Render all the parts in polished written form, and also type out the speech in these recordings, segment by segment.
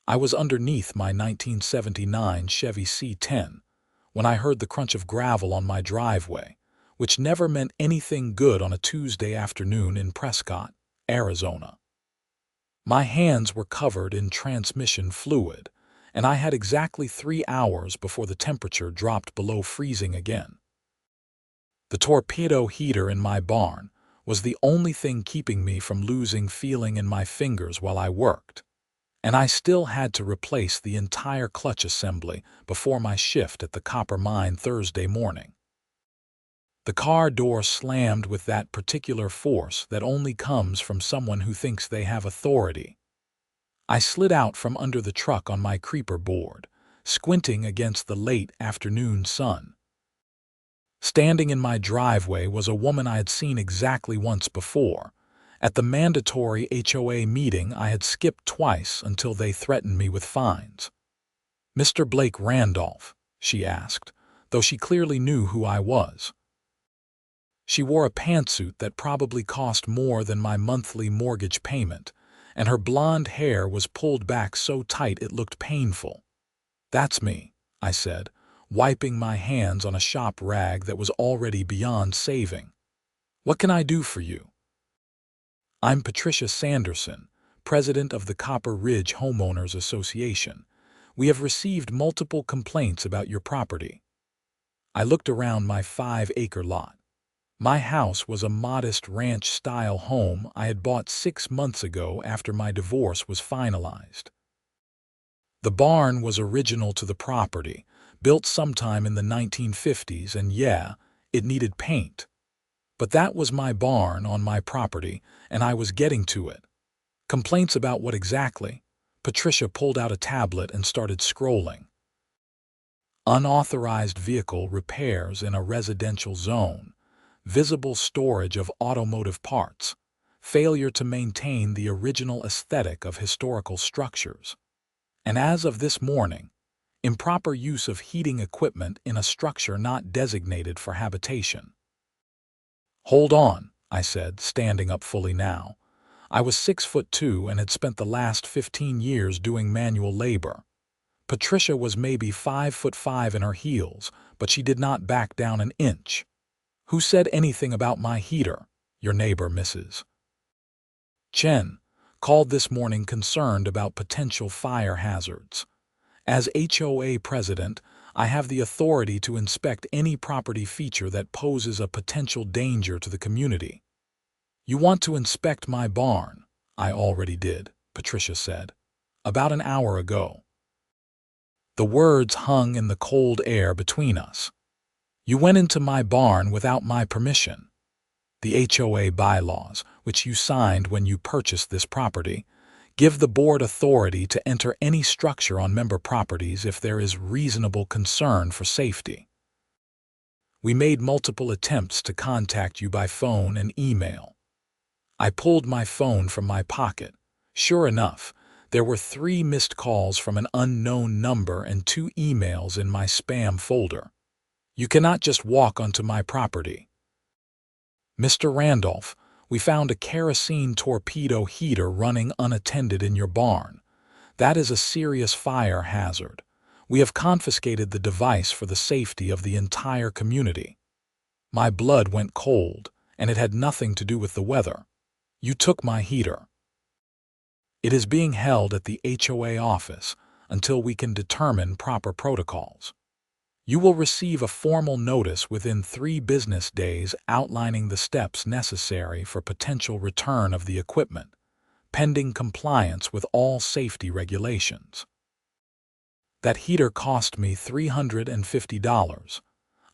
I was underneath my 1979 Chevy C10 when I heard the crunch of gravel on my driveway, which never meant anything good on a Tuesday afternoon in Prescott, Arizona. My hands were covered in transmission fluid, and I had exactly 3 hours before the temperature dropped below freezing again. The Torpedo heater in my barn was the only thing keeping me from losing feeling in my fingers while I worked, and I still had to replace the entire clutch assembly before my shift at the copper mine Thursday morning. The car door slammed with that particular force that only comes from someone who thinks they have authority. I slid out from under the truck on my creeper board, squinting against the late afternoon sun. Standing in my driveway was a woman I had seen exactly once before, at the mandatory HOA meeting I had skipped twice until they threatened me with fines. "Mr. Blake Randolph?" she asked, though she clearly knew who I was. She wore a pantsuit that probably cost more than my monthly mortgage payment, and her blonde hair was pulled back so tight it looked painful. "That's me," I said, wiping my hands on a shop rag that was already beyond saving. "What can I do for you?" "I'm Patricia Sanderson, president of the Copper Ridge Homeowners Association. We have received multiple complaints about your property." I looked around my 5-acre lot. My house was a modest ranch-style home I had bought 6 months ago after my divorce was finalized. The barn was original to the property, built sometime in the 1950s, and yeah, it needed paint. But that was my barn on my property, and I was getting to it. "Complaints about what exactly?" Patricia pulled out a tablet and started scrolling. "Unauthorized vehicle repairs in a residential zone, visible storage of automotive parts, failure to maintain the original aesthetic of historical structures, and as of this morning, improper use of heating equipment in a structure not designated for habitation." "Hold on," I said, standing up fully now. I was 6'2" and had spent the last 15 years doing manual labor. Patricia was maybe 5'5" in her heels, but she did not back down an inch. "Who said anything about my heater?" "Your neighbor, Mrs. Chen, called this morning concerned about potential fire hazards. As HOA president, I have the authority to inspect any property feature that poses a potential danger to the community." "You want to inspect my barn?" "I already did," Patricia said, "about an hour ago." The words hung in the cold air between us. "You went into my barn without my permission. The HOA bylaws, which you signed when you purchased this property, give the board authority to enter any structure on member properties if there is reasonable concern for safety. We made multiple attempts to contact you by phone and email." I pulled my phone from my pocket. Sure enough, there were 3 missed calls from an unknown number and 2 emails in my spam folder. "You cannot just walk onto my property." "Mr. Randolph, we found a kerosene torpedo heater running unattended in your barn. That is a serious fire hazard. We have confiscated the device for the safety of the entire community." My blood went cold, and it had nothing to do with the weather. "You took my heater." "It is being held at the HOA office until we can determine proper protocols. You will receive a formal notice within 3 business days outlining the steps necessary for potential return of the equipment, pending compliance with all safety regulations." That heater cost me $350.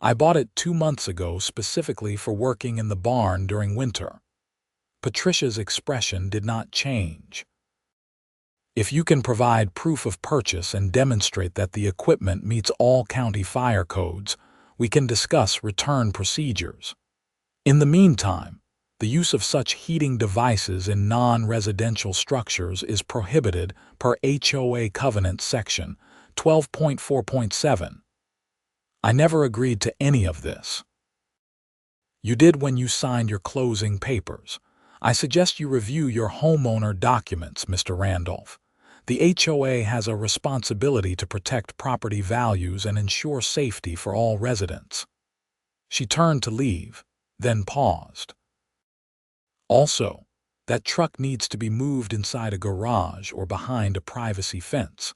I bought it 2 months ago specifically for working in the barn during winter. Patricia's expression did not change. "If you can provide proof of purchase and demonstrate that the equipment meets all county fire codes, we can discuss return procedures. In the meantime, the use of such heating devices in non-residential structures is prohibited per HOA Covenant Section 12.4.7. I never agreed to any of this." "You did when you signed your closing papers. I suggest you review your homeowner documents, Mr. Randolph. The HOA has a responsibility to protect property values and ensure safety for all residents. She turned to leave, then paused. Also, that truck needs to be moved inside a garage or behind a privacy fence.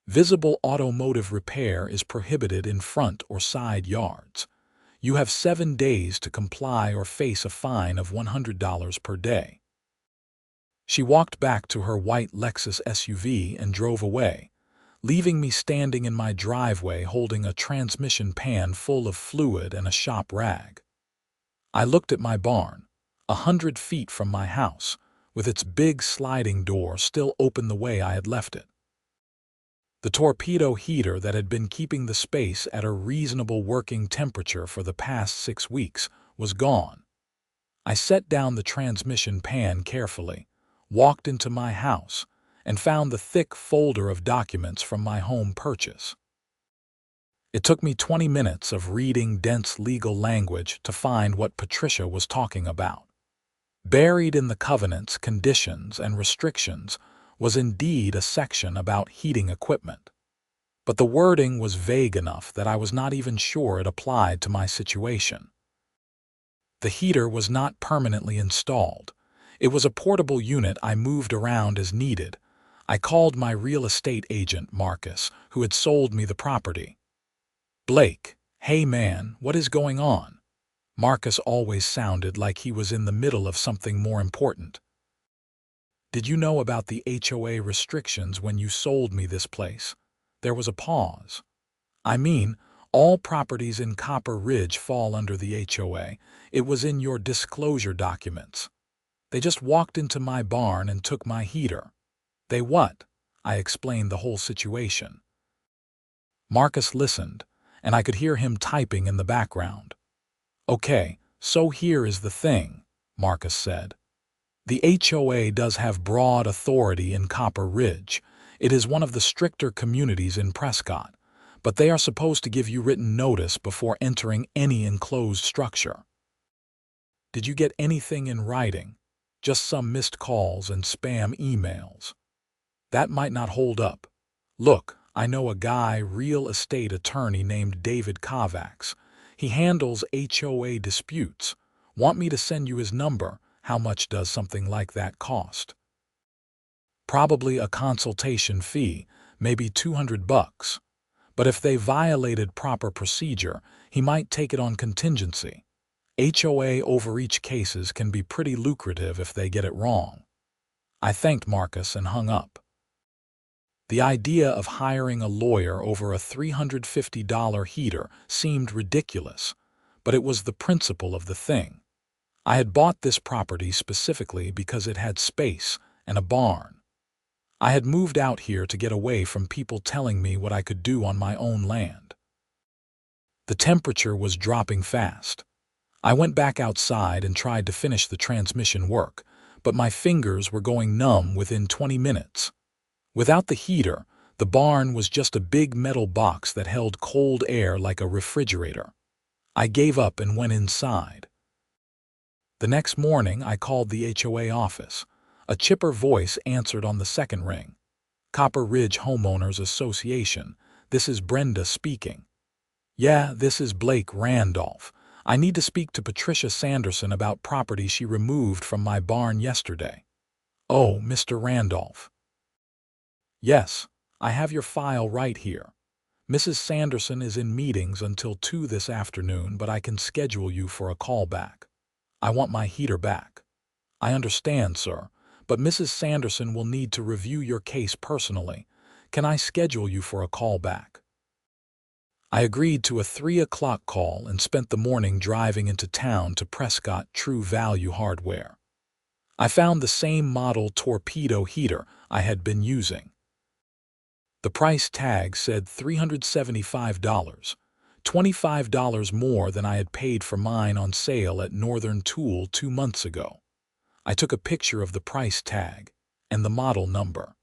Visible automotive repair is prohibited in front or side yards. You have 7 days to comply or face a fine of $100 per day. She walked back to her white Lexus SUV and drove away, leaving me standing in my driveway holding a transmission pan full of fluid and a shop rag. I looked at my barn, 100 feet from my house, with its big sliding door still open the way I had left it. The torpedo heater that had been keeping the space at a reasonable working temperature for the past 6 weeks was gone. I set down the transmission pan carefully, walked into my house, and found the thick folder of documents from my home purchase. It took me 20 minutes of reading dense legal language to find what Patricia was talking about. Buried in the covenants, conditions, and restrictions was indeed a section about heating equipment. But the wording was vague enough that I was not even sure it applied to my situation. The heater was not permanently installed. It was a portable unit I moved around as needed. I called my real estate agent, Marcus, who had sold me the property. "Blake, hey man, what is going on?" Marcus always sounded like he was in the middle of something more important. "Did you know about the HOA restrictions when you sold me this place?" There was a pause. "I mean, all properties in Copper Ridge fall under the HOA. It was in your disclosure documents. They just walked into my barn and took my heater." "They what?" I explained the whole situation. Marcus listened, and I could hear him typing in the background. "Okay, so here is the thing," Marcus said. "The HOA does have broad authority in Copper Ridge. It is one of the stricter communities in Prescott, but they are supposed to give you written notice before entering any enclosed structure." "Did you get anything in writing? Just some missed calls and spam emails?" "That might not hold up. Look, I know a guy, real estate attorney named David Kovacs. He handles HOA disputes. Want me to send you his number? How much does something like that cost?" "Probably a consultation fee, maybe $200. But if they violated proper procedure, he might take it on contingency. HOA overreach cases can be pretty lucrative if they get it wrong." I thanked Marcus and hung up. The idea of hiring a lawyer over a $350 heater seemed ridiculous, but it was the principle of the thing. I had bought this property specifically because it had space and a barn. I had moved out here to get away from people telling me what I could do on my own land. The temperature was dropping fast. I went back outside and tried to finish the transmission work, but my fingers were going numb within 20 minutes. Without the heater, the barn was just a big metal box that held cold air like a refrigerator. I gave up and went inside. The next morning, I called the HOA office. A chipper voice answered on the second ring. "Copper Ridge Homeowners Association. This is Brenda speaking." "Yeah, this is Blake Randolph. I need to speak to Patricia Sanderson about property she removed from my barn yesterday." "Oh, Mr. Randolph." "Yes, I have your file right here. Mrs. Sanderson is in meetings until 2 this afternoon, but I can schedule you for a call back. I want my heater back." "I understand, sir, but Mrs. Sanderson will need to review your case personally. Can I schedule you for a call back?" I agreed to a 3 o'clock call and spent the morning driving into town to Prescott True Value Hardware. I found the same model Torpedo heater I had been using. The price tag said $375, $25 more than I had paid for mine on sale at Northern Tool 2 months ago. I took a picture of the price tag and the model number.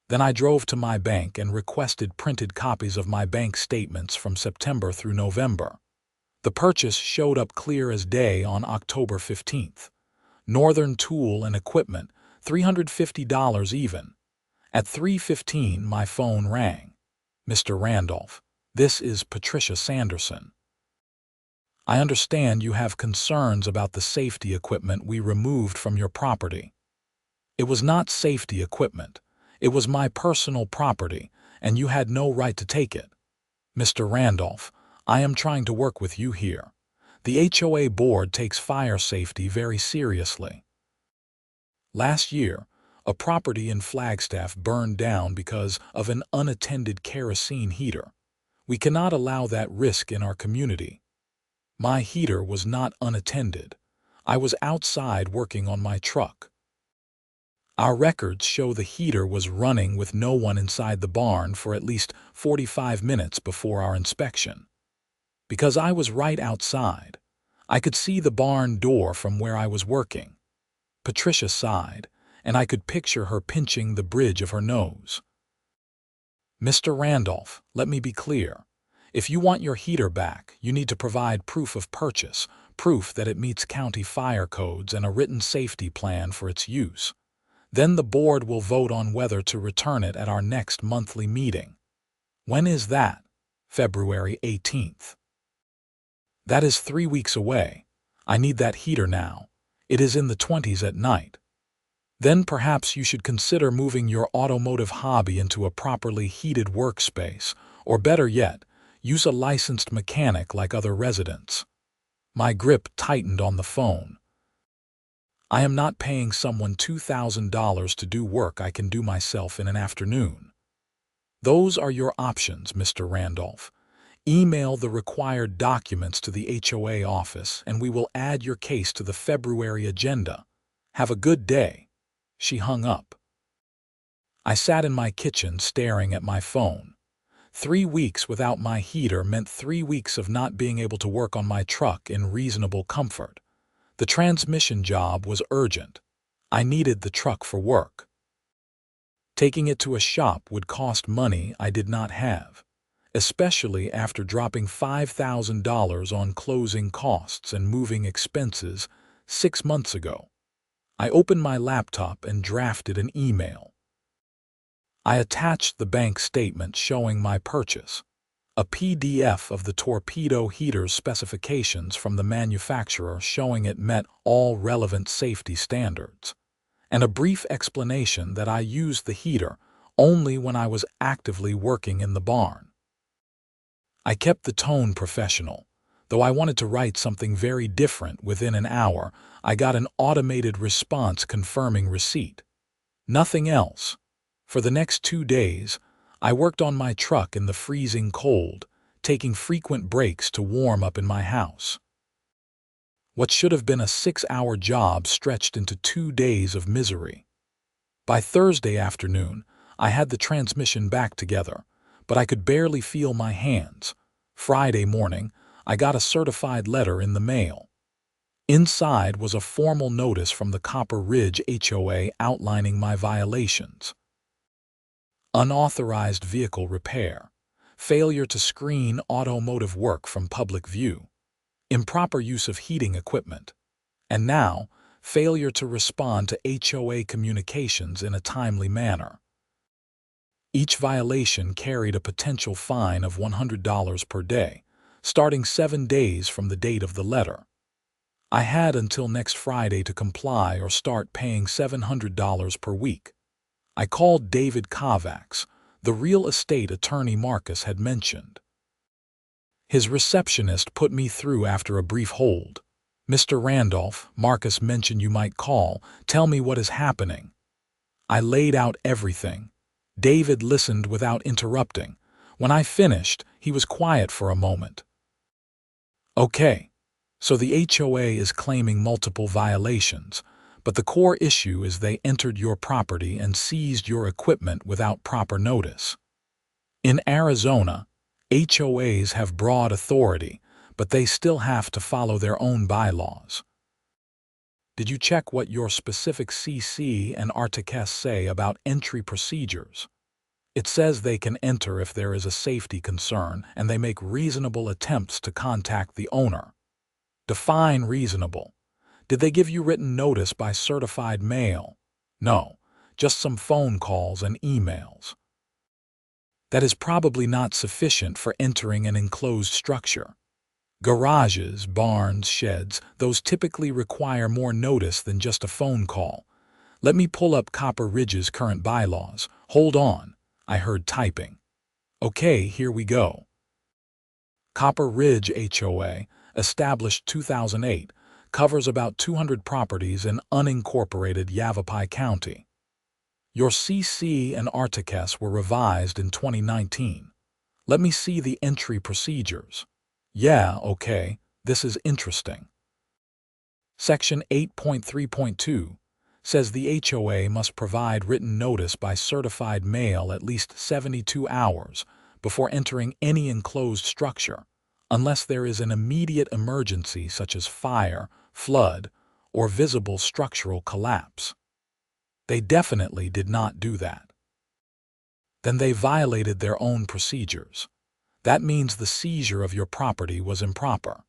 Then I drove to my bank and requested printed copies of my bank statements from September through November. The purchase showed up clear as day on October 15th. Northern Tool and Equipment, $350 even. At 3:15, my phone rang. "Mr. Randolph, this is Patricia Sanderson. I understand you have concerns about the safety equipment we removed from your property." It was not safety equipment. It was my personal property, and you had no right to take it. "Mr. Randolph, I am trying to work with you here. The HOA board takes fire safety very seriously. Last year, a property in Flagstaff burned down because of an unattended kerosene heater. We cannot allow that risk in our community. My heater was not unattended. I was outside working on my truck. Our records show the heater was running with no one inside the barn for at least 45 minutes before our inspection. Because I was right outside, I could see the barn door from where I was working." Patricia sighed, and I could picture her pinching the bridge of her nose. "Mr. Randolph, let me be clear. If you want your heater back, you need to provide proof of purchase, proof that it meets county fire codes, and a written safety plan for its use. Then the board will vote on whether to return it at our next monthly meeting." "When is that?" "February 18th. That is 3 weeks away. I need that heater now. It is in the 20s at night. Then perhaps you should consider moving your automotive hobby into a properly heated workspace, or better yet, use a licensed mechanic like other residents." My grip tightened on the phone. I am not paying someone $2,000 to do work I can do myself in an afternoon. Those are your options, Mr. Randolph. Email the required documents to the HOA office, and we will add your case to the February agenda. Have a good day." She hung up. I sat in my kitchen staring at my phone. 3 weeks without my heater meant 3 weeks of not being able to work on my truck in reasonable comfort. The transmission job was urgent. I needed the truck for work. Taking it to a shop would cost money I did not have, especially after dropping $5,000 on closing costs and moving expenses 6 months ago. I opened my laptop and drafted an email. I attached the bank statement showing my purchase, a PDF of the Torpedo heater's specifications from the manufacturer showing it met all relevant safety standards, and a brief explanation that I used the heater only when I was actively working in the barn. I kept the tone professional. Though I wanted to write something very different, within an hour, I got an automated response confirming receipt. Nothing else. For the next 2 days, I worked on my truck in the freezing cold, taking frequent breaks to warm up in my house. What should have been a 6-hour job stretched into 2 days of misery. By Thursday afternoon, I had the transmission back together, but I could barely feel my hands. Friday morning, I got a certified letter in the mail. Inside was a formal notice from the Copper Ridge HOA outlining my violations. Unauthorized vehicle repair, failure to screen automotive work from public view, improper use of heating equipment, and now, failure to respond to HOA communications in a timely manner. Each violation carried a potential fine of $100 per day, starting 7 days from the date of the letter. I had until next Friday to comply or start paying $700 per week. I called David Kovacs, the real estate attorney Marcus had mentioned. His receptionist put me through after a brief hold. "Mr. Randolph, Marcus mentioned you might call. Tell me what is happening." I laid out everything. David listened without interrupting. When I finished, he was quiet for a moment. "Okay, so the HOA is claiming multiple violations, but the core issue is they entered your property and seized your equipment without proper notice. In Arizona, HOAs have broad authority, but they still have to follow their own bylaws. Did you check what your specific CC and Articles say about entry procedures? It says they can enter if there is a safety concern and they make reasonable attempts to contact the owner. Define reasonable. Did they give you written notice by certified mail? No. just some phone calls and emails. That is probably not sufficient for entering an enclosed structure. Garages, barns, sheds, those typically require more notice than just a phone call. Let me pull up Copper Ridge's current bylaws. Hold on, I heard typing. Okay, here we go. Copper Ridge HOA, established 2008, covers about 200 properties in unincorporated Yavapai County. Your CC and Articus were revised in 2019. Let me see the entry procedures. Yeah, okay, this is interesting. Section 8.3.2 says the HOA must provide written notice by certified mail at least 72 hours before entering any enclosed structure, unless there is an immediate emergency such as fire, flood, or visible structural collapse. They definitely did not do that. Then they violated their own procedures. That means the seizure of your property was improper.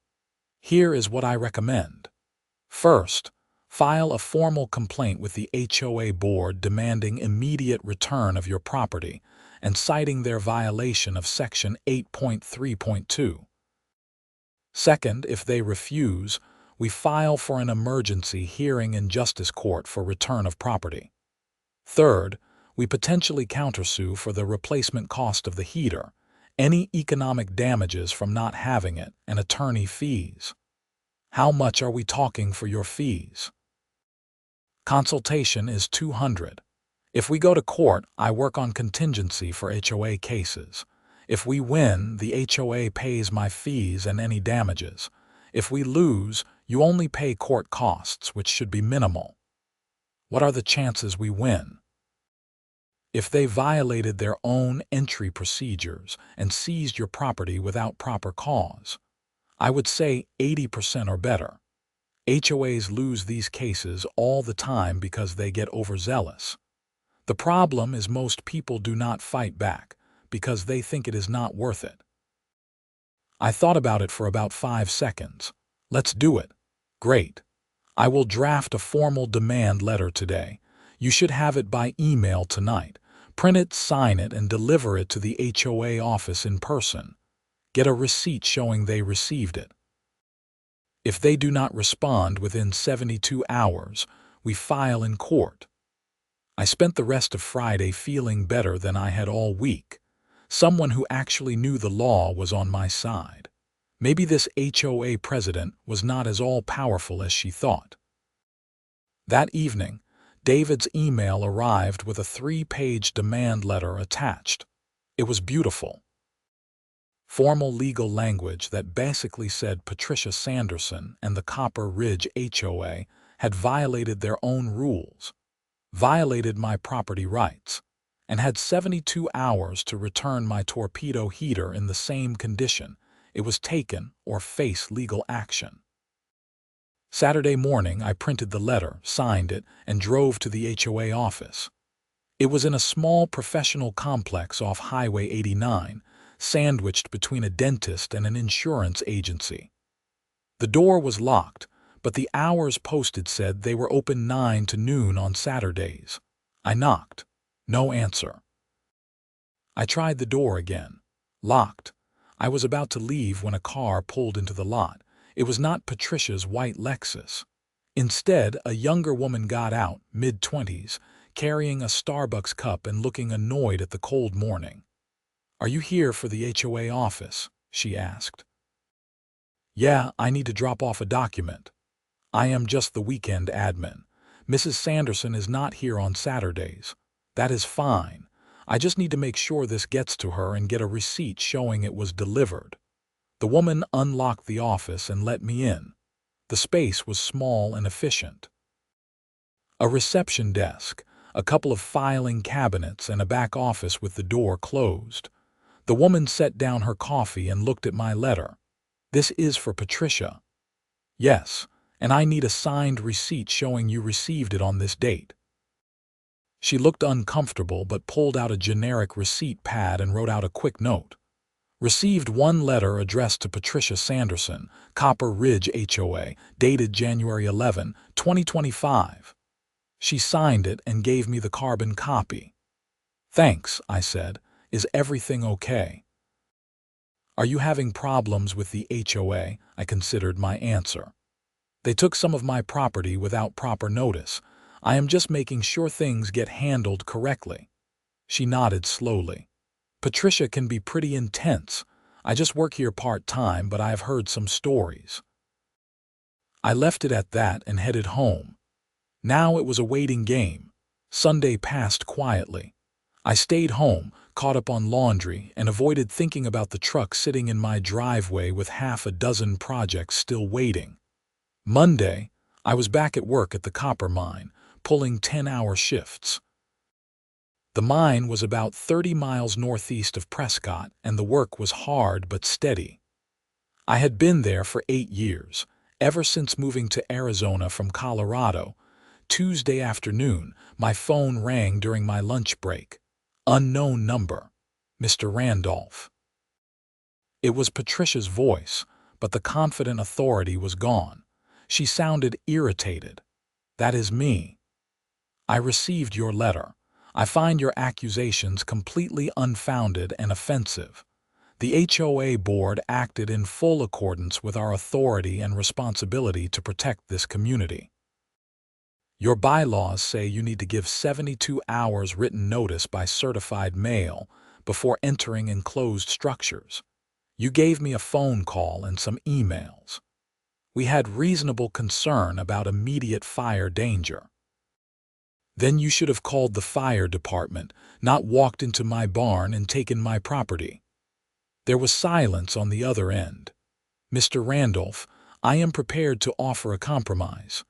Here is what I recommend. First, file a formal complaint with the HOA board demanding immediate return of your property and citing their violation of Section 8.3.2. Second, if they refuse, we file for an emergency hearing in justice court for return of property. Third, we potentially countersue for the replacement cost of the heater, any economic damages from not having it, and attorney fees. How much are we talking for your fees? Consultation is $200. If we go to court, I work on contingency for HOA cases. If we win, the HOA pays my fees and any damages. If we lose, you only pay court costs, which should be minimal. What are the chances we win? If they violated their own entry procedures and seized your property without proper cause, I would say 80% or better. HOAs lose these cases all the time because they get overzealous. The problem is most people do not fight back because they think it is not worth it. I thought about it for about 5 seconds. Let's do it. Great. I will draft a formal demand letter today. You should have it by email tonight. Print it, sign it, and deliver it to the HOA office in person. Get a receipt showing they received it. If they do not respond within 72 hours, we file in court. I spent the rest of Friday feeling better than I had all week. Someone who actually knew the law was on my side. Maybe this HOA president was not as all-powerful as she thought. That evening, David's email arrived with a 3-page demand letter attached. It was beautiful. Formal legal language that basically said Patricia Sanderson and the Copper Ridge HOA had violated their own rules, violated my property rights, and had 72 hours to return my Torpedo heater in the same condition it was taken or face legal action. Saturday morning, I printed the letter, signed it, and drove to the HOA office. It was in a small professional complex off Highway 89, sandwiched between a dentist and an insurance agency. The door was locked, but the hours posted said they were open 9 to noon on Saturdays. I knocked. No answer. I tried the door again. Locked. I was about to leave when a car pulled into the lot. It was not Patricia's white Lexus. Instead, a younger woman got out, mid-20s, carrying a Starbucks cup and looking annoyed at the cold morning. "Are you here for the HOA office?" she asked. "Yeah, I need to drop off a document. I am just the weekend admin. Mrs. Sanderson is not here on Saturdays. That is fine. I just need to make sure this gets to her and get a receipt showing it was delivered." The woman unlocked the office and let me in. The space was small and efficient. A reception desk, a couple of filing cabinets, and a back office with the door closed. The woman set down her coffee and looked at my letter. "This is for Patricia." "Yes, and I need a signed receipt showing you received it on this date." She looked uncomfortable but pulled out a generic receipt pad and wrote out a quick note. Received one letter addressed to Patricia Sanderson, Copper Ridge HOA, dated January 11, 2025. She signed it and gave me the carbon copy. "Thanks," I said. "Is everything okay?" "Are you having problems with the HOA?" I considered my answer. "They took some of my property without proper notice. I am just making sure things get handled correctly." She nodded slowly. "Patricia can be pretty intense. I just work here part-time, but I have heard some stories." I left it at that and headed home. Now it was a waiting game. Sunday passed quietly. I stayed home, caught up on laundry, and avoided thinking about the truck sitting in my driveway with half a dozen projects still waiting. Monday, I was back at work at the copper mine, pulling 10-hour shifts. The mine was about 30 miles northeast of Prescott, and the work was hard but steady. I had been there for 8 years, ever since moving to Arizona from Colorado. Tuesday afternoon, my phone rang during my lunch break. Unknown number. Mr. Randolph. It was Patricia's voice, but the confident authority was gone. She sounded irritated. "That is me. I received your letter. I find your accusations completely unfounded and offensive. The HOA board acted in full accordance with our authority and responsibility to protect this community. Your bylaws say you need to give 72 hours written notice by certified mail before entering enclosed structures. You gave me a phone call and some emails. We had reasonable concern about immediate fire danger. Then you should have called the fire department, not walked into my barn and taken my property." There was silence on the other end. "Mr. Randolph, I am prepared to offer a compromise.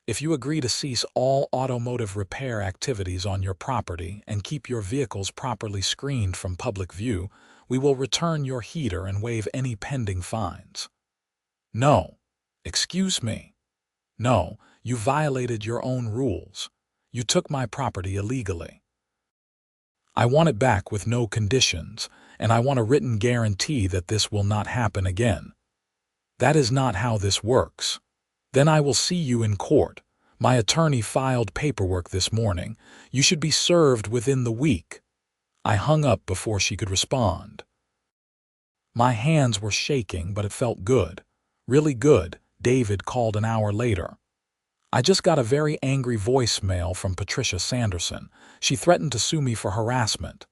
If you agree to cease all automotive repair activities on your property and keep your vehicles properly screened from public view, we will return your heater and waive any pending fines." "No. Excuse me. No, you violated your own rules. You took my property illegally. I want it back with no conditions, and I want a written guarantee that this will not happen again." "That is not how this works." "Then I will see you in court. My attorney filed paperwork this morning. You should be served within the week." I hung up before she could respond. My hands were shaking, but it felt good. Really good. David called an hour later. "I just got a very angry voicemail from Patricia Sanderson. She threatened to sue me for harassment."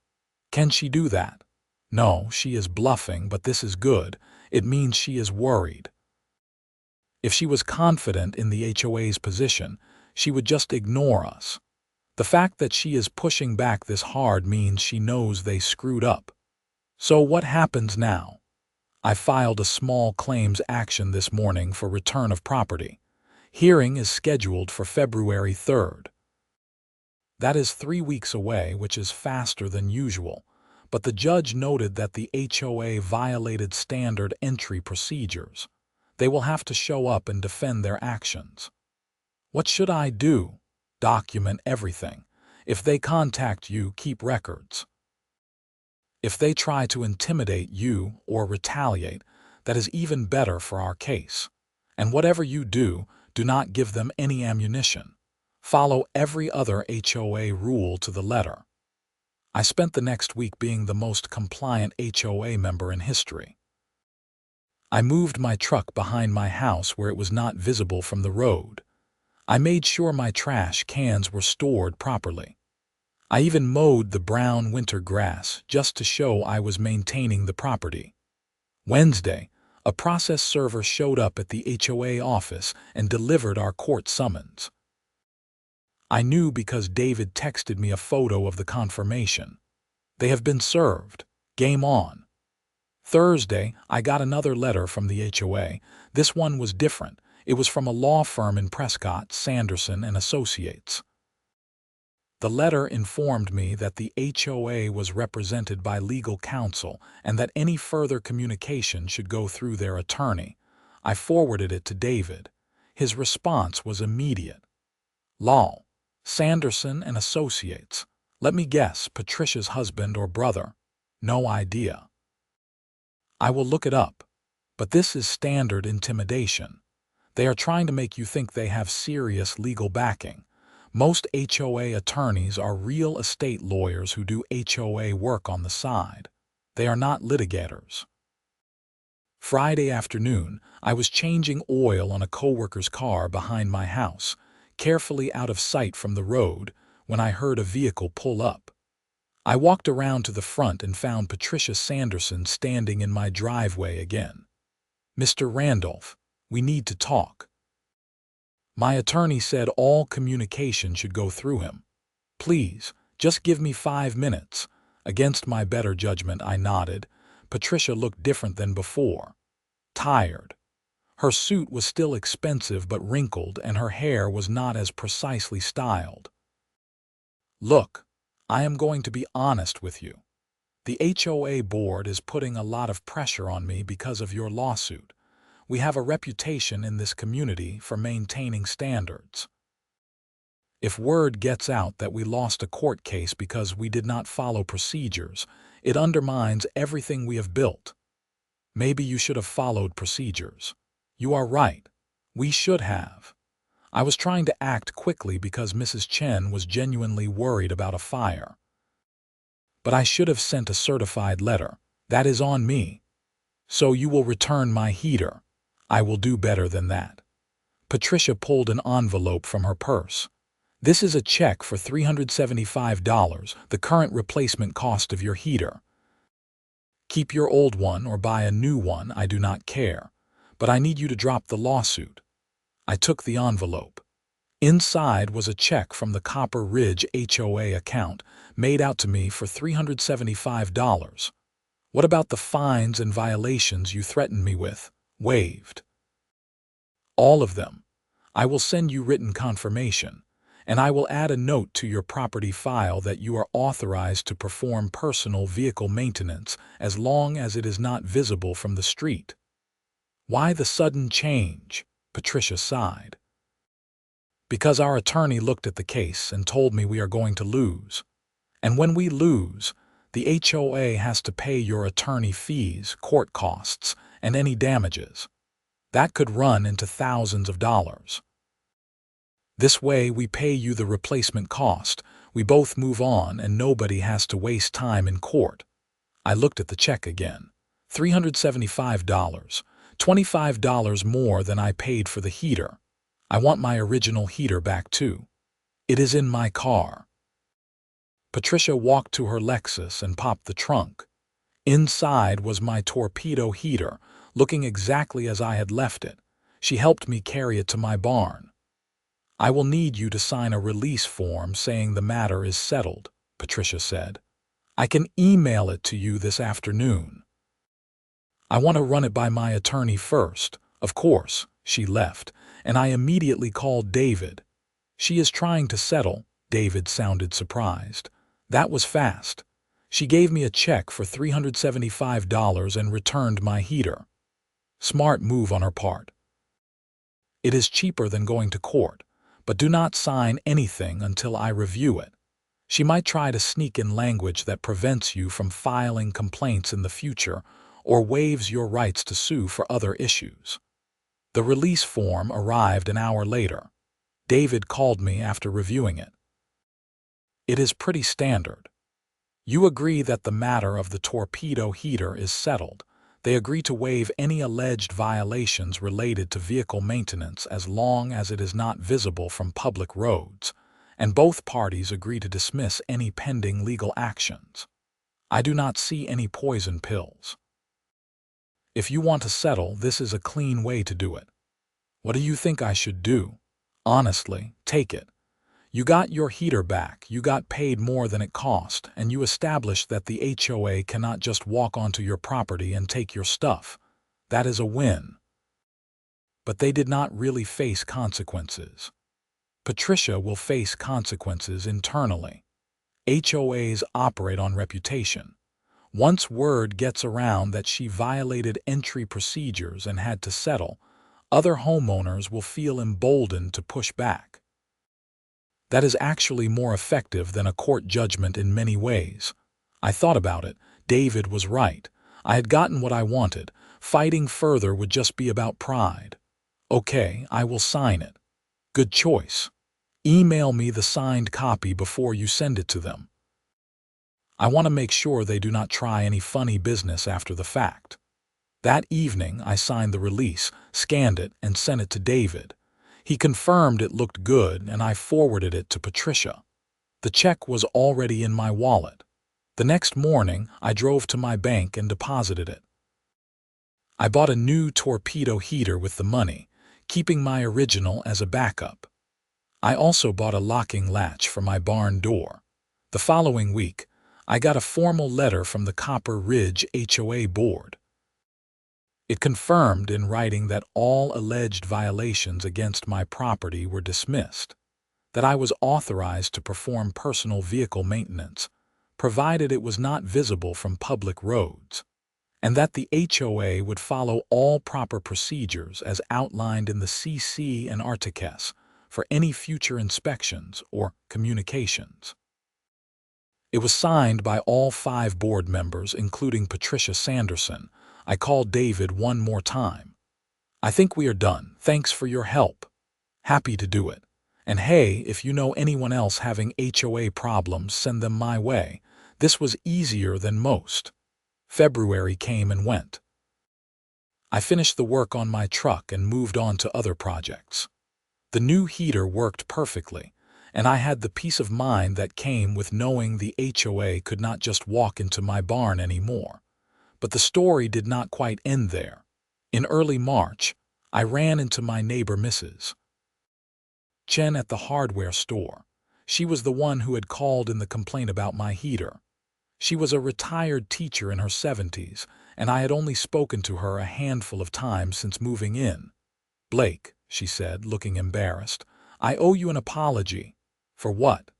"Can she do that?" "No, she is bluffing, but this is good. It means she is worried. If she was confident in the HOA's position, she would just ignore us. The fact that she is pushing back this hard means she knows they screwed up. So what happens now?" "I filed a small claims action this morning for return of property. Hearing is scheduled for February 3rd. That is 3 weeks away, which is faster than usual, but the judge noted that the HOA violated standard entry procedures. They will have to show up and defend their actions." "What should I do?" "Document everything. If they contact you, keep records. If they try to intimidate you or retaliate, that is even better for our case. And whatever you do, do not give them any ammunition. Follow every other HOA rule to the letter." I spent the next week being the most compliant HOA member in history. I moved my truck behind my house where it was not visible from the road. I made sure my trash cans were stored properly. I even mowed the brown winter grass just to show I was maintaining the property. Wednesday, a process server showed up at the HOA office and delivered our court summons. I knew because David texted me a photo of the confirmation. They have been served. Game on. Thursday, I got another letter from the HOA. This one was different. It was from a law firm in Prescott, Sanderson and Associates. The letter informed me that the HOA was represented by legal counsel and that any further communication should go through their attorney. I forwarded it to David. His response was immediate. "Law, Sanderson and Associates. Let me guess, Patricia's husband or brother. No idea. I will look it up. But this is standard intimidation. They are trying to make you think they have serious legal backing. Most HOA attorneys are real estate lawyers who do HOA work on the side. They are not litigators. Friday afternoon, I was changing oil on a coworker's car behind my house, carefully out of sight from the road, when I heard a vehicle pull up. I walked around to the front and found Patricia Sanderson standing in my driveway again. "Mr. Randolph, we need to talk." My attorney said all communication should go through him. "Please, just give me 5 minutes." Against my better judgment, I nodded. Patricia looked different than before. Tired. Her suit was still expensive but wrinkled, and her hair was not as precisely styled. "Look, I am going to be honest with you. The HOA board is putting a lot of pressure on me because of your lawsuit. We have a reputation in this community for maintaining standards. If word gets out that we lost a court case because we did not follow procedures, it undermines everything we have built. Maybe you should have followed procedures. You are right. We should have. I was trying to act quickly because Mrs. Chen was genuinely worried about a fire. But I should have sent a certified letter. That is on me. So you will return my heater. I will do better than that." Patricia pulled an envelope from her purse. "This is a check for $375, the current replacement cost of your heater. Keep your old one or buy a new one, I do not care. But I need you to drop the lawsuit." I took the envelope. Inside was a check from the Copper Ridge HOA account, made out to me for $375. "What about the fines and violations you threatened me with?" "Waived." "All of them. I will send you written confirmation, and I will add a note to your property file that you are authorized to perform personal vehicle maintenance as long as it is not visible from the street." "Why the sudden change?" Patricia sighed. "Because our attorney looked at the case and told me we are going to lose. And when we lose, the HOA has to pay your attorney fees, court costs, and any damages. That could run into thousands of dollars. This way we pay you the replacement cost, we both move on, and nobody has to waste time in court." I looked at the check again. $375, $25 more than I paid for the heater. I want my original heater back too. It is in my car. Patricia walked to her Lexus and popped the trunk. Inside was my Torpedo heater, looking exactly as I had left it. She helped me carry it to my barn. "I will need you to sign a release form saying the matter is settled," Patricia said. "I can email it to you this afternoon." "I want to run it by my attorney first." "Of course." She left, and I immediately called David. "She is trying to settle." David sounded surprised. "That was fast. She gave me a check for $375 and returned my heater. Smart move on her part. It is cheaper than going to court, but do not sign anything until I review it. She might try to sneak in language that prevents you from filing complaints in the future or waives your rights to sue for other issues." The release form arrived an hour later. David called me after reviewing it. "It is pretty standard. You agree that the matter of the Torpedo heater is settled. They agree to waive any alleged violations related to vehicle maintenance as long as it is not visible from public roads, and both parties agree to dismiss any pending legal actions. I do not see any poison pills. If you want to settle, this is a clean way to do it. What do you think I should do? Honestly, take it. You got your heater back, you got paid more than it cost, and you established that the HOA cannot just walk onto your property and take your stuff. That is a win." But they did not really face consequences. Patricia will face consequences internally. HOAs operate on reputation. Once word gets around that she violated entry procedures and had to settle, other homeowners will feel emboldened to push back. That is actually more effective than a court judgment in many ways. I thought about it. David was right. I had gotten what I wanted. Fighting further would just be about pride. "Okay, I will sign it." "Good choice. Email me the signed copy before you send it to them. I want to make sure they do not try any funny business after the fact." That evening, I signed the release, scanned it, and sent it to David. He confirmed it looked good, and I forwarded it to Patricia. The check was already in my wallet. The next morning, I drove to my bank and deposited it. I bought a new Torpedo heater with the money, keeping my original as a backup. I also bought a locking latch for my barn door. The following week, I got a formal letter from the Copper Ridge HOA board. It confirmed in writing that all alleged violations against my property were dismissed, that I was authorized to perform personal vehicle maintenance, provided it was not visible from public roads, and that the HOA would follow all proper procedures as outlined in the CC and Articles for any future inspections or communications. It was signed by all 5 board members, including Patricia Sanderson. I called David one more time. "I think we are done. Thanks for your help. Happy to do it. And hey, if you know anyone else having HOA problems, send them my way. This was easier than most." February came and went. I finished the work on my truck and moved on to other projects. The new heater worked perfectly, and I had the peace of mind that came with knowing the HOA could not just walk into my barn anymore. But the story did not quite end there. In early March, I ran into my neighbor Mrs. Chen at the hardware store. She was the one who had called in the complaint about my heater. She was a retired teacher in her 70s, and I had only spoken to her a handful of times since moving in. "Blake," she said, looking embarrassed, "I owe you an apology." "For what?"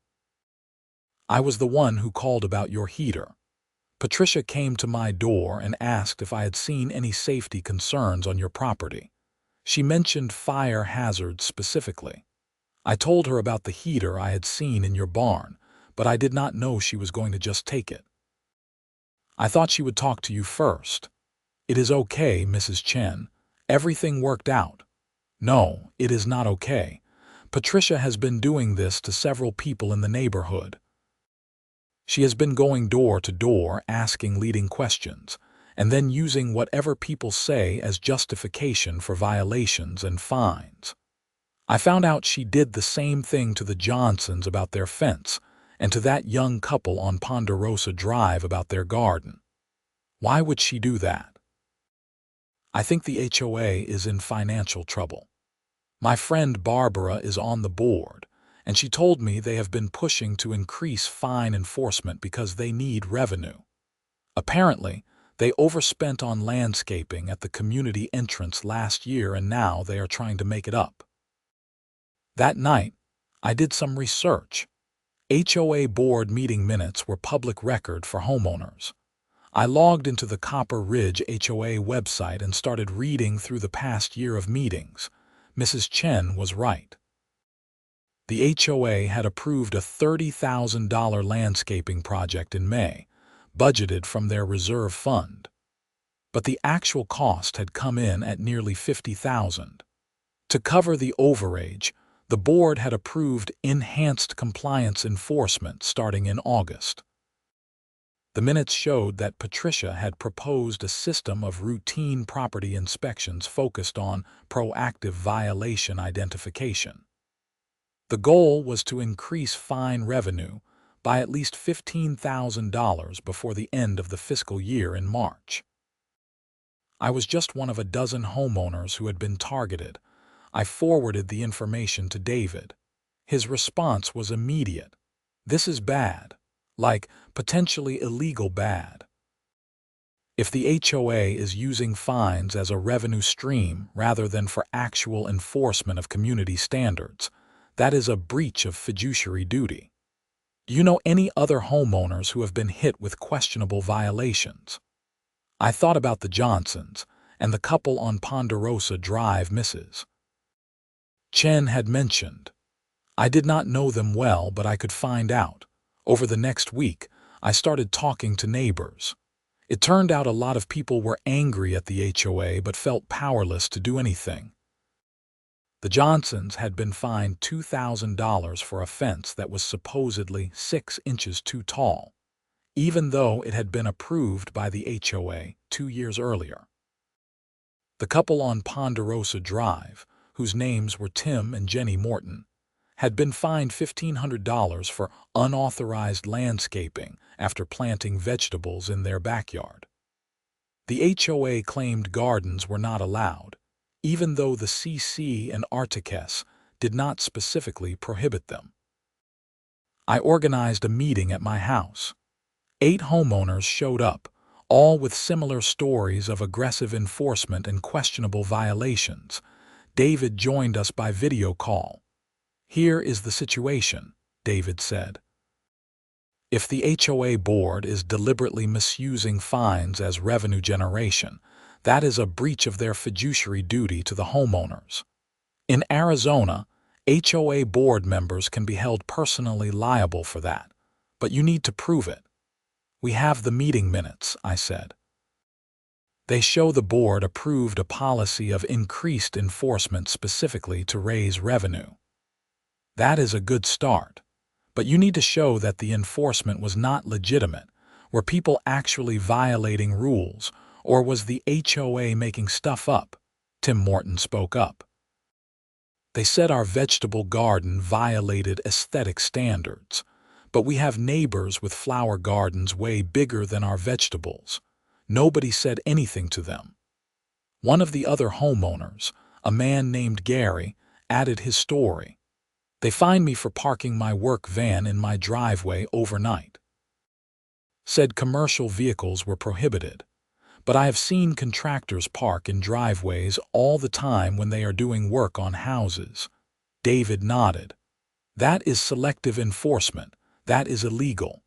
"I was the one who called about your heater. Patricia came to my door and asked if I had seen any safety concerns on your property. She mentioned fire hazards specifically. I told her about the heater I had seen in your barn, but I did not know she was going to just take it. I thought she would talk to you first." "It is okay, Mrs. Chen. Everything worked out." "No, it is not okay. Patricia has been doing this to several people in the neighborhood. She has been going door to door asking leading questions, and then using whatever people say as justification for violations and fines. I found out she did the same thing to the Johnsons about their fence, and to that young couple on Ponderosa Drive about their garden. Why would she do that? I think the HOA is in financial trouble. My friend Barbara is on the board, and she told me they have been pushing to increase fine enforcement because they need revenue. Apparently, they overspent on landscaping at the community entrance last year, and now they are trying to make it up." That night, I did some research. HOA board meeting minutes were public record for homeowners. I logged into the Copper Ridge HOA website and started reading through the past year of meetings. Mrs. Chen was right. The HOA had approved a $30,000 landscaping project in May, budgeted from their reserve fund. But the actual cost had come in at nearly $50,000. To cover the overage, the board had approved enhanced compliance enforcement starting in August. The minutes showed that Patricia had proposed a system of routine property inspections focused on proactive violation identification. The goal was to increase fine revenue by at least $15,000 before the end of the fiscal year in March. I was just one of a dozen homeowners who had been targeted. I forwarded the information to David. His response was immediate. "This is bad. Like, potentially illegal bad. If the HOA is using fines as a revenue stream rather than for actual enforcement of community standards, that is a breach of fiduciary duty. Do you know any other homeowners who have been hit with questionable violations?" I thought about the Johnsons and the couple on Ponderosa Drive Mrs. Chen had mentioned. I did not know them well, but I could find out. Over the next week, I started talking to neighbors. It turned out a lot of people were angry at the HOA but felt powerless to do anything. The Johnsons had been fined $2,000 for a fence that was supposedly 6 inches too tall, even though it had been approved by the HOA 2 years earlier. The couple on Ponderosa Drive, whose names were Tim and Jenny Morton, had been fined $1,500 for unauthorized landscaping after planting vegetables in their backyard. The HOA claimed gardens were not allowed, even though the CC and Articus did not specifically prohibit them. I organized a meeting at my house. 8 homeowners showed up, all with similar stories of aggressive enforcement and questionable violations. David joined us by video call. "Here is the situation," David said. "If the HOA board is deliberately misusing fines as revenue generation, that is a breach of their fiduciary duty to the homeowners. In Arizona, HOA board members can be held personally liable for that, but you need to prove it." "We have the meeting minutes," I said. "They show the board approved a policy of increased enforcement specifically to raise revenue." "That is a good start, but you need to show that the enforcement was not legitimate. Were people actually violating rules, or was the HOA making stuff up?" Tim Morton spoke up. "They said our vegetable garden violated aesthetic standards, but we have neighbors with flower gardens way bigger than our vegetables. Nobody said anything to them." One of the other homeowners, a man named Gary, added his story. "They fined me for parking my work van in my driveway overnight. Said commercial vehicles were prohibited, but I have seen contractors park in driveways all the time when they are doing work on houses." David nodded. "That is selective enforcement. That is illegal.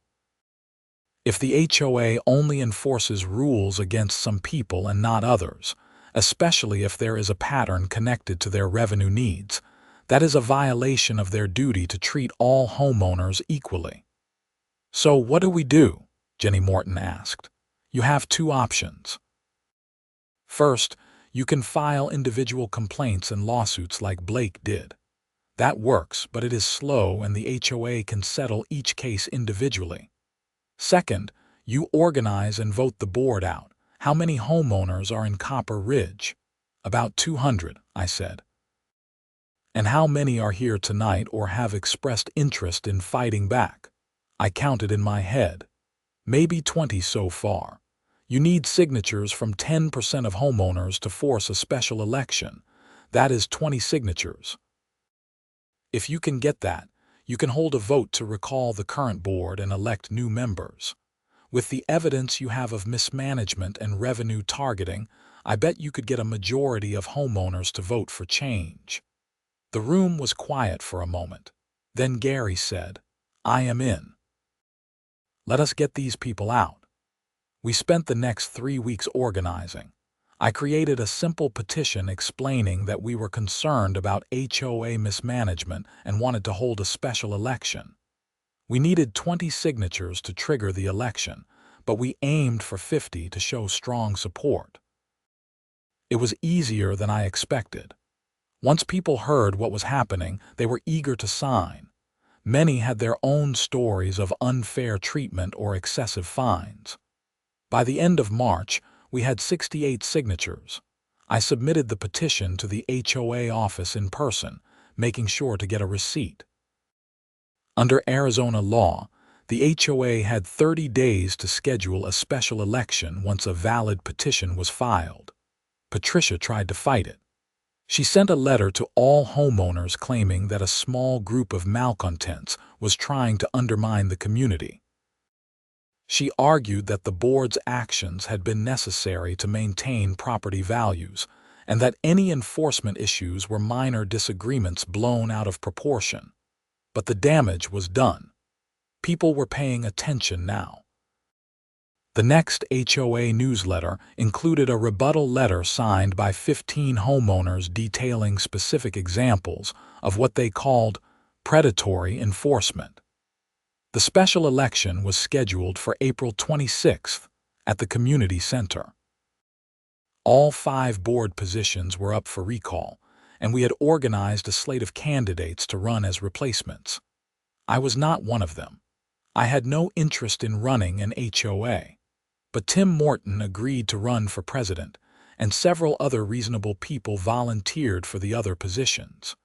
If the HOA only enforces rules against some people and not others, especially if there is a pattern connected to their revenue needs, that is a violation of their duty to treat all homeowners equally." "So what do we do?" Jenny Morton asked. "You have 2 options. First, you can file individual complaints and lawsuits like Blake did. That works, but it is slow and the HOA can settle each case individually. Second, you organize and vote the board out. How many homeowners are in Copper Ridge?" "About 200, I said. "And how many are here tonight or have expressed interest in fighting back?" I counted in my head. "Maybe 20 so far. You need signatures from 10% of homeowners to force a special election. That is 20 signatures. If you can get that, you can hold a vote to recall the current board and elect new members. With the evidence you have of mismanagement and revenue targeting, I bet you could get a majority of homeowners to vote for change." The room was quiet for a moment. Then Gary said, "I am in. Let us get these people out." We spent the next 3 weeks organizing. I created a simple petition explaining that we were concerned about HOA mismanagement and wanted to hold a special election. We needed 20 signatures to trigger the election, but we aimed for 50 to show strong support. It was easier than I expected. Once people heard what was happening, they were eager to sign. Many had their own stories of unfair treatment or excessive fines. By the end of March, we had 68 signatures. I submitted the petition to the HOA office in person, making sure to get a receipt. Under Arizona law, the HOA had 30 days to schedule a special election once a valid petition was filed. Patricia tried to fight it. She sent a letter to all homeowners claiming that a small group of malcontents was trying to undermine the community. She argued that the board's actions had been necessary to maintain property values, and that any enforcement issues were minor disagreements blown out of proportion. But the damage was done. People were paying attention now. The next HOA newsletter included a rebuttal letter signed by 15 homeowners detailing specific examples of what they called predatory enforcement. The special election was scheduled for April 26th at the community center. All 5 board positions were up for recall, and we had organized a slate of candidates to run as replacements. I was not one of them. I had no interest in running an HOA. But Tim Morton agreed to run for president, and several other reasonable people volunteered for the other positions.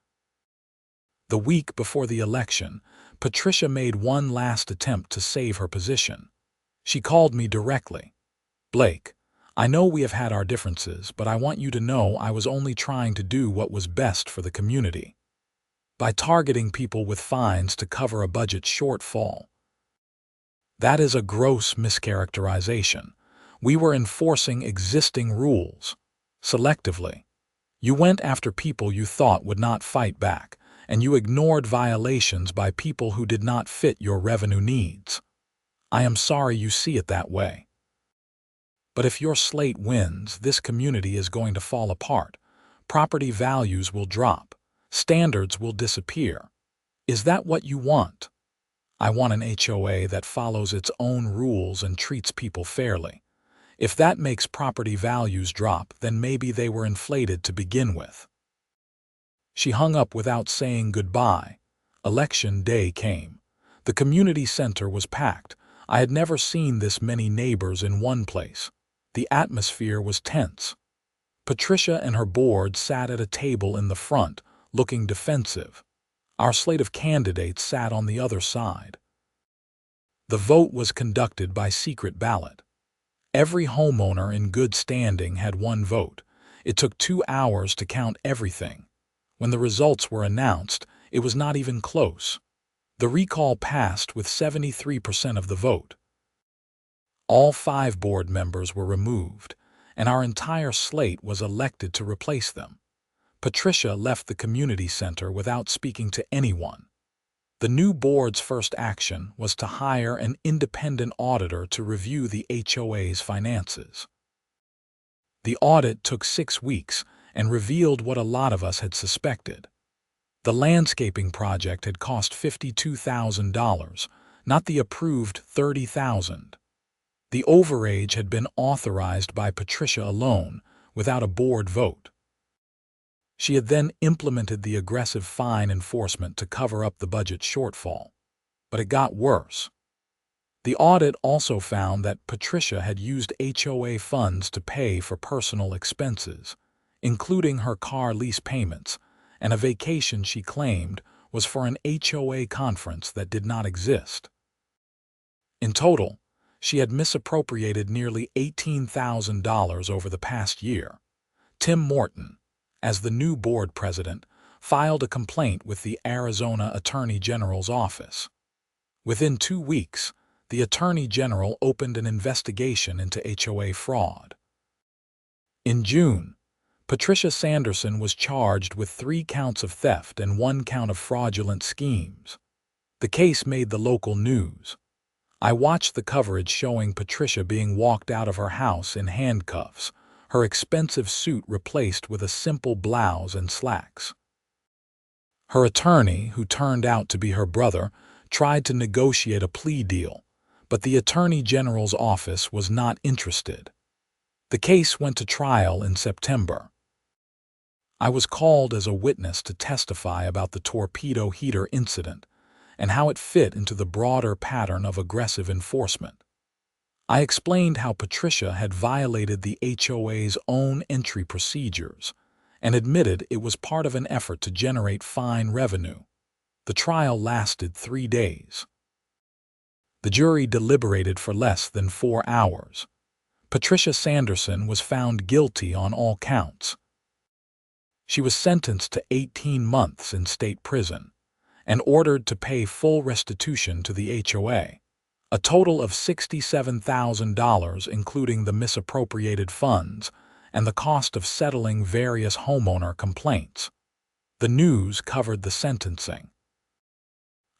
The week before the election, Patricia made one last attempt to save her position. She called me directly. "Blake, I know we have had our differences, but I want you to know I was only trying to do what was best for the community. By targeting people with fines to cover a budget shortfall. That is a gross mischaracterization. We were enforcing existing rules, selectively. You went after people you thought would not fight back, and you ignored violations by people who did not fit your revenue needs. I am sorry you see it that way. But if your slate wins, this community is going to fall apart. Property values will drop. Standards will disappear. Is that what you want? I want an HOA that follows its own rules and treats people fairly. If that makes property values drop, then maybe they were inflated to begin with." She hung up without saying goodbye. Election day came. The community center was packed. I had never seen this many neighbors in one place. The atmosphere was tense. Patricia and her board sat at a table in the front, looking defensive. Our slate of candidates sat on the other side. The vote was conducted by secret ballot. Every homeowner in good standing had one vote. It took 2 hours to count everything. When the results were announced, it was not even close. The recall passed with 73% of the vote. All 5 board members were removed, and our entire slate was elected to replace them. Patricia left the community center without speaking to anyone. The new board's first action was to hire an independent auditor to review the HOA's finances. The audit took 6 weeks and revealed what a lot of us had suspected. The landscaping project had cost $52,000, not the approved $30,000. The overage had been authorized by Patricia alone, without a board vote. She had then implemented the aggressive fine enforcement to cover up the budget shortfall. But it got worse. The audit also found that Patricia had used HOA funds to pay for personal expenses, including her car lease payments, and a vacation she claimed was for an HOA conference that did not exist. In total, she had misappropriated nearly $18,000 over the past year. Tim Morton, as the new board president, filed a complaint with the Arizona Attorney General's office. Within 2 weeks, the Attorney General opened an investigation into HOA fraud. In June, Patricia Sanderson was charged with 3 counts of theft and 1 count of fraudulent schemes. The case made the local news. I watched the coverage showing Patricia being walked out of her house in handcuffs, her expensive suit replaced with a simple blouse and slacks. Her attorney, who turned out to be her brother, tried to negotiate a plea deal, but the Attorney General's office was not interested. The case went to trial in September. I was called as a witness to testify about the Torpedo heater incident and how it fit into the broader pattern of aggressive enforcement. I explained how Patricia had violated the HOA's own entry procedures and admitted it was part of an effort to generate fine revenue. The trial lasted 3 days. The jury deliberated for less than 4 hours. Patricia Sanderson was found guilty on all counts. She was sentenced to 18 months in state prison and ordered to pay full restitution to the HOA. A total of $67,000, including the misappropriated funds and the cost of settling various homeowner complaints. The news covered the sentencing.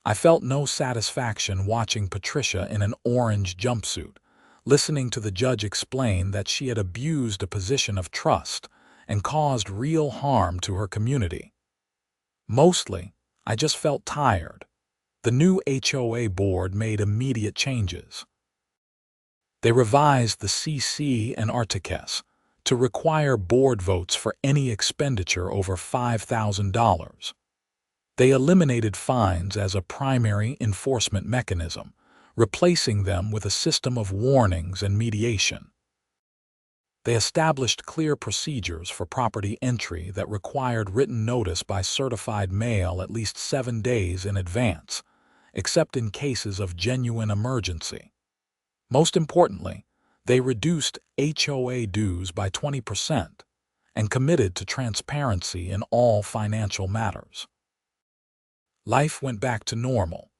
I felt no satisfaction watching Patricia in an orange jumpsuit, listening to the judge explain that she had abused a position of trust and caused real harm to her community. Mostly, I just felt tired. The new HOA board made immediate changes. They revised the CC and Articus, to require board votes for any expenditure over $5,000. They eliminated fines as a primary enforcement mechanism, replacing them with a system of warnings and mediation. They established clear procedures for property entry that required written notice by certified mail at least 7 days in advance, except in cases of genuine emergency. Most importantly, they reduced HOA dues by 20% and committed to transparency in all financial matters. Life went back to normal.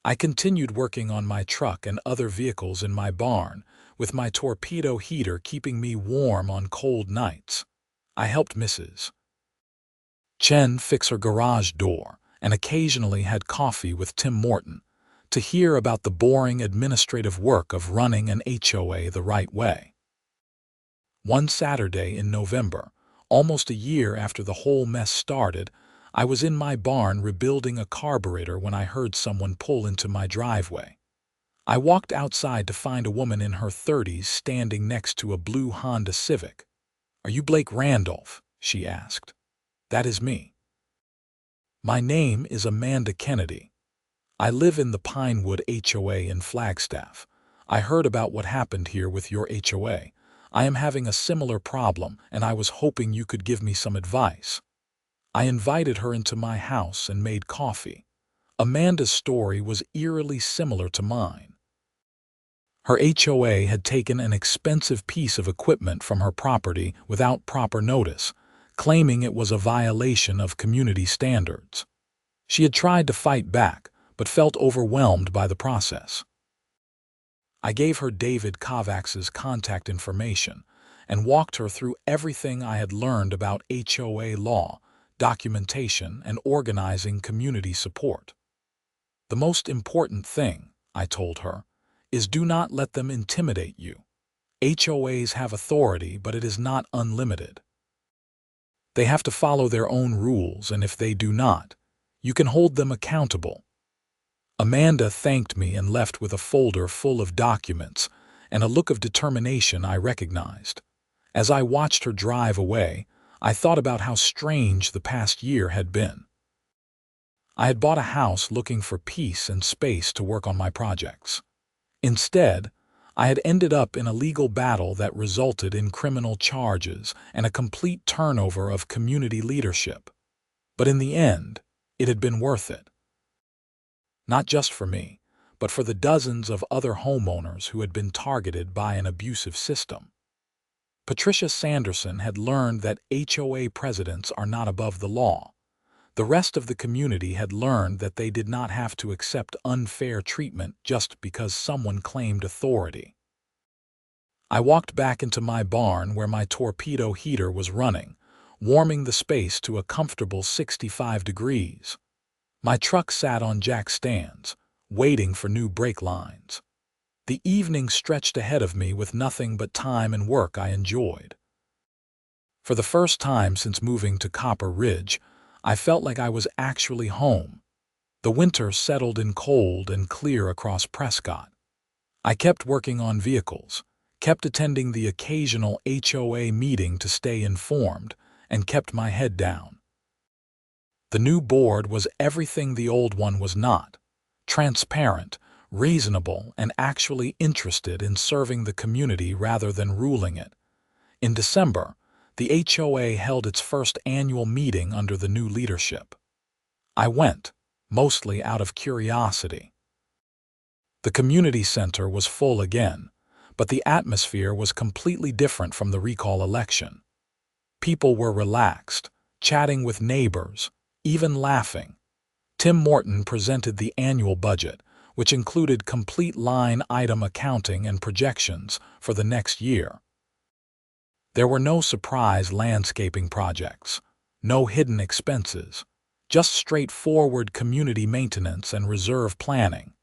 I continued working on my truck and other vehicles in my barn, with my Torpedo heater keeping me warm on cold nights. I helped Mrs. Chen fix her garage door and occasionally had coffee with Tim Morton to hear about the boring administrative work of running an HOA the right way. One Saturday in November, almost a year after the whole mess started, I was in my barn rebuilding a carburetor when I heard someone pull into my driveway. I walked outside to find a woman in her 30s standing next to a blue Honda Civic. "Are you Blake Randolph?" she asked. "That is me. My name is Amanda Kennedy. I live in the Pinewood HOA in Flagstaff. I heard about what happened here with your HOA. I am having a similar problem, and I was hoping you could give me some advice." I invited her into my house and made coffee. Amanda's story was eerily similar to mine. Her HOA had taken an expensive piece of equipment from her property without proper notice, claiming it was a violation of community standards. She had tried to fight back, but felt overwhelmed by the process. I gave her David Kovacs's contact information and walked her through everything I had learned about HOA law, documentation, and organizing community support. "The most important thing," I told her, "is do not let them intimidate you. HOAs have authority, but it is not unlimited. They have to follow their own rules, and if they do not, you can hold them accountable." Amanda thanked me and left with a folder full of documents and a look of determination I recognized. As I watched her drive away, I thought about how strange the past year had been. I had bought a house looking for peace and space to work on my projects. Instead, I had ended up in a legal battle that resulted in criminal charges and a complete turnover of community leadership. But in the end, it had been worth it. Not just for me, but for the dozens of other homeowners who had been targeted by an abusive system. Patricia Sanderson had learned that HOA presidents are not above the law. The rest of the community had learned that they did not have to accept unfair treatment just because someone claimed authority. I walked back into my barn where my Torpedo heater was running, warming the space to a comfortable 65 degrees. My truck sat on jack stands, waiting for new brake lines. The evening stretched ahead of me with nothing but time and work I enjoyed. For the first time since moving to Copper Ridge, I felt like I was actually home. The winter settled in cold and clear across Prescott. I kept working on vehicles, kept attending the occasional HOA meeting to stay informed, and kept my head down. The new board was everything the old one was not: transparent, reasonable, and actually interested in serving the community rather than ruling it. In December, the HOA held its first annual meeting under the new leadership. I went, mostly out of curiosity. The community center was full again, but the atmosphere was completely different from the recall election. People were relaxed, chatting with neighbors, even laughing. Tim Morton presented the annual budget, which included complete line-item accounting and projections for the next year. There were no surprise landscaping projects, no hidden expenses, just straightforward community maintenance and reserve planning.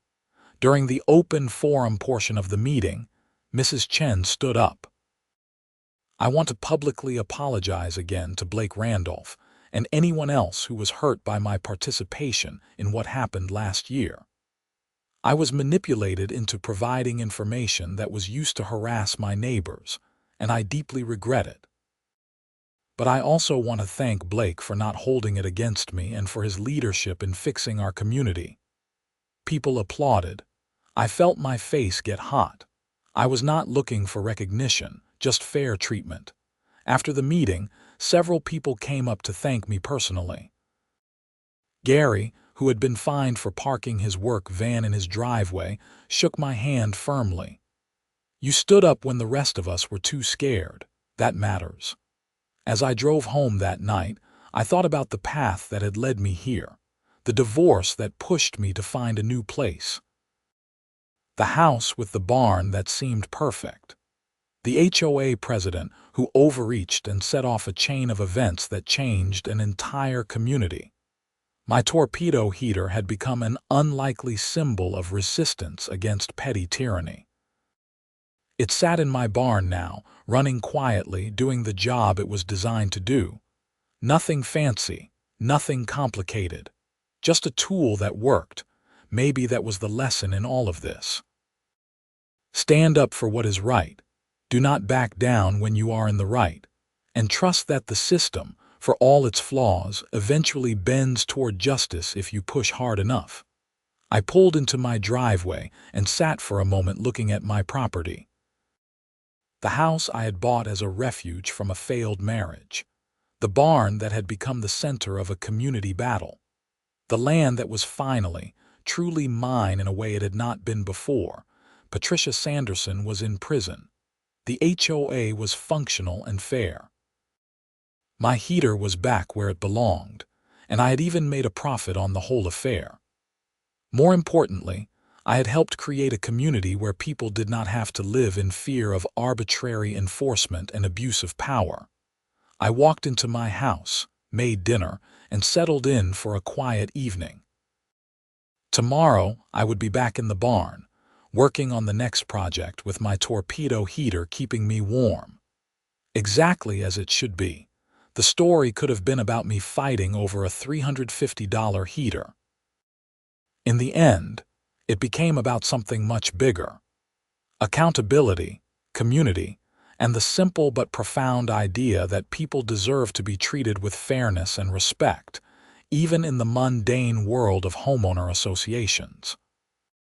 During the open forum portion of the meeting, Mrs. Chen stood up. "I want to publicly apologize again to Blake Randolph and anyone else who was hurt by my participation in what happened last year. I was manipulated into providing information that was used to harass my neighbors, and I deeply regret it. But I also want to thank Blake for not holding it against me and for his leadership in fixing our community. People applauded. I felt my face get hot. I was not looking for recognition, just fair treatment. After the meeting, several people came up to thank me personally. Gary, who had been fined for parking his work van in his driveway, shook my hand firmly. "You stood up when the rest of us were too scared. That matters." As I drove home that night, I thought about the path that had led me here, the divorce that pushed me to find a new place, the house with the barn that seemed perfect, the HOA president who overreached and set off a chain of events that changed an entire community. My torpedo heater had become an unlikely symbol of resistance against petty tyranny. It sat in my barn now, running quietly, doing the job it was designed to do. Nothing fancy, nothing complicated. Just a tool that worked. Maybe that was the lesson in all of this. Stand up for what is right. Do not back down when you are in the right. And trust that the system, for all its flaws, eventually bends toward justice if you push hard enough. I pulled into my driveway and sat for a moment looking at my property. The house I had bought as a refuge from a failed marriage. The barn that had become the center of a community battle. The land that was finally, truly mine in a way it had not been before. Patricia Sanderson was in prison. The HOA was functional and fair. My heater was back where it belonged, and I had even made a profit on the whole affair. More importantly, I had helped create a community where people did not have to live in fear of arbitrary enforcement and abuse of power. I walked into my house, made dinner, and settled in for a quiet evening. Tomorrow, I would be back in the barn, working on the next project with my torpedo heater keeping me warm. Exactly as it should be. The story could have been about me fighting over a $350 heater. In the end, it became about something much bigger. Accountability, community, and the simple but profound idea that people deserve to be treated with fairness and respect, even in the mundane world of homeowner associations.